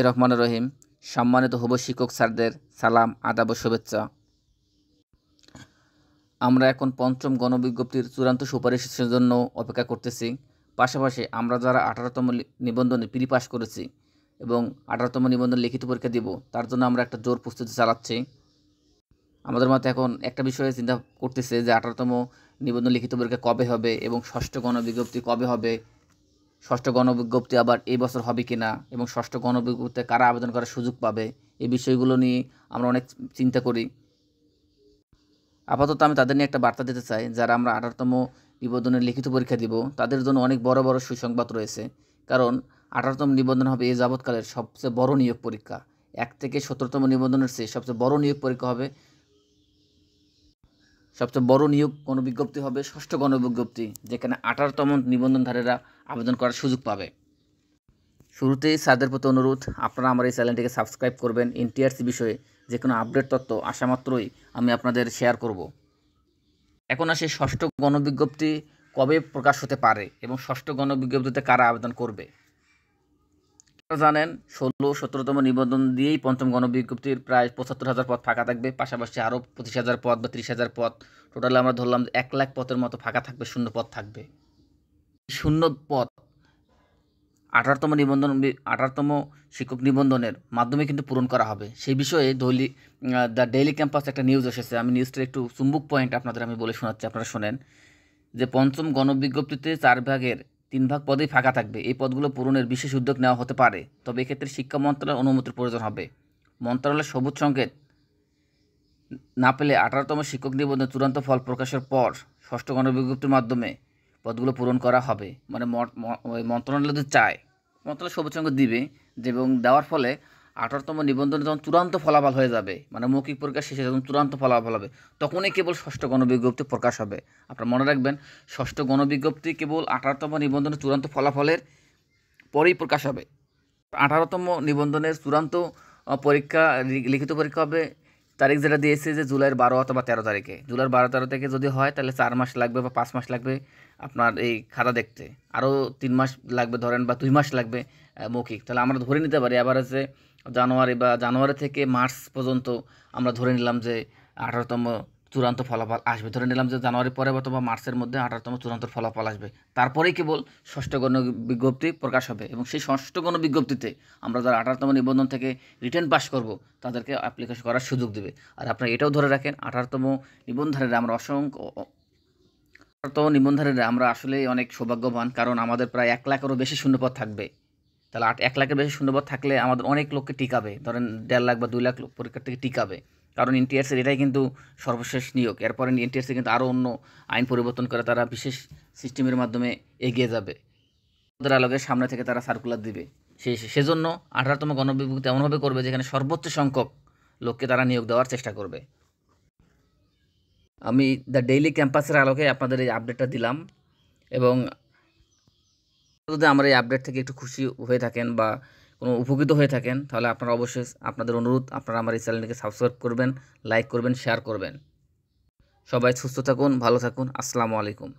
রহমানুর রহিম। সম্মানিত হব শিক্ষক স্যারদের সালাম, আদাব ও শুভেচ্ছা। আমরা এখন পঞ্চম গণবিজ্ঞপ্তির চূড়ান্ত সুপারিশের জন্য অপেক্ষা করতেছি। পাশাপাশি আমরা যারা 18তম নিবন্ধনে প্রি পাস করেছি এবং 18তম নিবন্ধন লিখিত পরীক্ষা দিব, তার জন্য আমরা একটা জোর প্রস্তুতি চালাচ্ছি। আমাদের মতে এখন একটা বিষয়ে চিন্তা করতেছে যে 18তম নিবন্ধন লিখিত পরীক্ষা কবে হবে এবং ষষ্ঠ গণবিজ্ঞপ্তি কবে হবে, ষষ্ঠ গণবিজ্ঞপ্তি আবার এই বছর হবে কি না এবং ষষ্ঠ গণবিজ্ঞপ্তিতে কারা আবেদন করার সুযোগ পাবে, এই বিষয়গুলো নিয়ে আমরা অনেক চিন্তা করি। আপাতত আমি তাদের নিয়ে একটা বার্তা দিতে চাই, যারা আমরা 18তম নিবন্ধনের লিখিত পরীক্ষা দিব তাদের জন্য অনেক বড় বড় সুসংবাদ রয়েছে। কারণ 18তম নিবন্ধন হবে এই যাবৎকালের সবচেয়ে বড় নিয়োগ পরীক্ষা। 1 থেকে 17তম নিবন্ধনের চেয়ে সবচেয়ে বড় নিয়োগ পরীক্ষা হবে, সবচেয়ে বড় নিয়োগ গণবিজ্ঞপ্তি হবে ষষ্ঠ গণবিজ্ঞপ্তি, যেখানে 18তম নিবন্ধনধারীরা আবেদন করার সুযোগ পাবে। শুরুতেই স্যারদের প্রতি অনুরোধ, আপনারা আমার এই চ্যানেলটিকে সাবস্ক্রাইব করবেন। এনটিআরসি বিষয়ে যে কোনো আপডেট তথ্য আসা মাত্রই আমি আপনাদের শেয়ার করব। এখন আসে ষষ্ঠ গণবিজ্ঞপ্তি কবে প্রকাশ হতে পারে এবং ষষ্ঠ গণবিজ্ঞপ্তিতে কারা আবেদন করবে। আপনারা জানেন 16-17তম নিবন্ধন দিয়েই পঞ্চম গণবিজ্ঞপ্তির প্রায় 75,000 পদ ফাঁকা থাকবে। পাশাপাশি আরও 25,000 পদ বা 30,000 পদ, টোটালে আমরা ধরলাম 1 লাখ পদের মতো ফাঁকা থাকবে, শূন্য পদ থাকবে। শূন্য পদ 18তম শিক্ষক নিবন্ধনের মাধ্যমে কিন্তু পূরণ করা হবে। সেই বিষয়ে দ্য ডেইলি ক্যাম্পাস একটা নিউজ এসেছে। আমি নিউজটার একটু চুম্বক পয়েন্ট আপনাদের আমি বলে শোনাচ্ছি, আপনারা শোনেন। যে পঞ্চম গণবিজ্ঞপ্তিতে 4 ভাগের 3 ভাগ পদেই ফাঁকা থাকবে। এই পদগুলো পূরণের বিশেষ উদ্যোগ নেওয়া হতে পারে, তবে এক্ষেত্রে শিক্ষা মন্ত্রণালয়ের অনুমতির প্রয়োজন হবে। মন্ত্রণালয়ের সবুজ সংকেত না পেলে 18তম শিক্ষক নিবন্ধন চূড়ান্ত ফল প্রকাশের পর ষষ্ঠ গণবিজ্ঞপ্তির মাধ্যমে পদগুলো পূরণ করা হবে। মানে মন্ত্রণালয় যদি চায়, মন্ত্রণালয় সবুজ সংকেত দিবে, এবং দেওয়ার ফলে 18তম নিবন্ধনে যখন চূড়ান্ত ফলাফল হয়ে যাবে, মানে মৌখিক পরীক্ষা শেষে যখন চূড়ান্ত ফলাফল হবে, তখনই কেবল ষষ্ঠ গণবিজ্ঞপ্তি প্রকাশ হবে। আপনারা মনে রাখবেন, ষষ্ঠ গণবিজ্ঞপ্তি কেবল 18তম নিবন্ধনের চূড়ান্ত ফলাফলের পরেই প্রকাশ হবে। 18তম নিবন্ধনের চূড়ান্ত পরীক্ষা, লিখিত পরীক্ষা হবে, তারিখ যেটা দিয়েছে যে জুলাইয়ের 12 অথবা 13 তারিখে। জুলাইয়ের 12-13 তারিখে যদি হয় তাহলে 4 মাস লাগবে বা 5 মাস লাগবে আপনার এই খাতা দেখতে, আরও 3 মাস লাগবে ধরেন, বা 2 মাস লাগবে মৌখিক। তাহলে আমরা ধরে নিতে পারি অ্যাভারেজে জানুয়ারি থেকে মার্চ পর্যন্ত আমরা ধরে নিলাম যে 18তম চূড়ান্ত ফলাফল আসবে। ধরে নিলাম যে জানুয়ারির পরে অথবা মার্চের মধ্যে 18তম চূড়ান্ত ফলাফল আসবে, তারপরেই কেবল ষষ্ঠ গণবিজ্ঞপ্তি প্রকাশ হবে। এবং সেই ষষ্ঠ গণবিজ্ঞপ্তিতে আমরা যারা 18তম নিবন্ধন থেকে রিটেন পাস করব তাদেরকে অ্যাপ্লিকেশন করার সুযোগ দেবে। আর আপনারা এটাও ধরে রাখেন, 18তম নিবন্ধনধারীরা আমরা আসলেই অনেক সৌভাগ্যবান, কারণ আমাদের প্রায় 1 লাখেরও বেশি শূন্যপদ থাকবে। তাহলে 1 লাখের বেশি শূন্যপদ থাকলে আমাদের অনেক লোককে টিকাবে, ধরেন 1.5 লাখ বা 2 লাখ পরীক্ষার্থীকে টিকাবে। কারণ এনটিআরসির এটাই কিন্তু সর্বশেষ নিয়োগ। এরপরে এনটিআরসি কিন্তু আরও অন্য আইন পরিবর্তন করে তারা বিশেষ সিস্টেমের মাধ্যমে এগিয়ে যাবে, তাদের আলোকের সামনে থেকে তারা সার্কুলার দিবে। সেজন্য 18তম গণবিজ্ঞপ্তি এমনভাবে করবে যেখানে সর্বোচ্চ সংখ্যক লোককে তারা নিয়োগ দেওয়ার চেষ্টা করবে। আমি দ্য ডেইলি ক্যাম্পাসের আলোকে আপনাদের এই আপডেটটা দিলাম, এবং যদি আমার এই আপডেট থেকে একটু খুশি হয়ে থাকেন বা কোনো উপকৃত হয়ে থাকেন, তাহলে আপনারা অবশ্যই, আপনাদের অনুরোধ, আপনারা আমার এই চ্যানেলটিকে সাবস্ক্রাইব করবেন, লাইক করবেন, শেয়ার করবেন। সবাই সুস্থ থাকুন, ভালো থাকুন। আসসালামু আলাইকুম।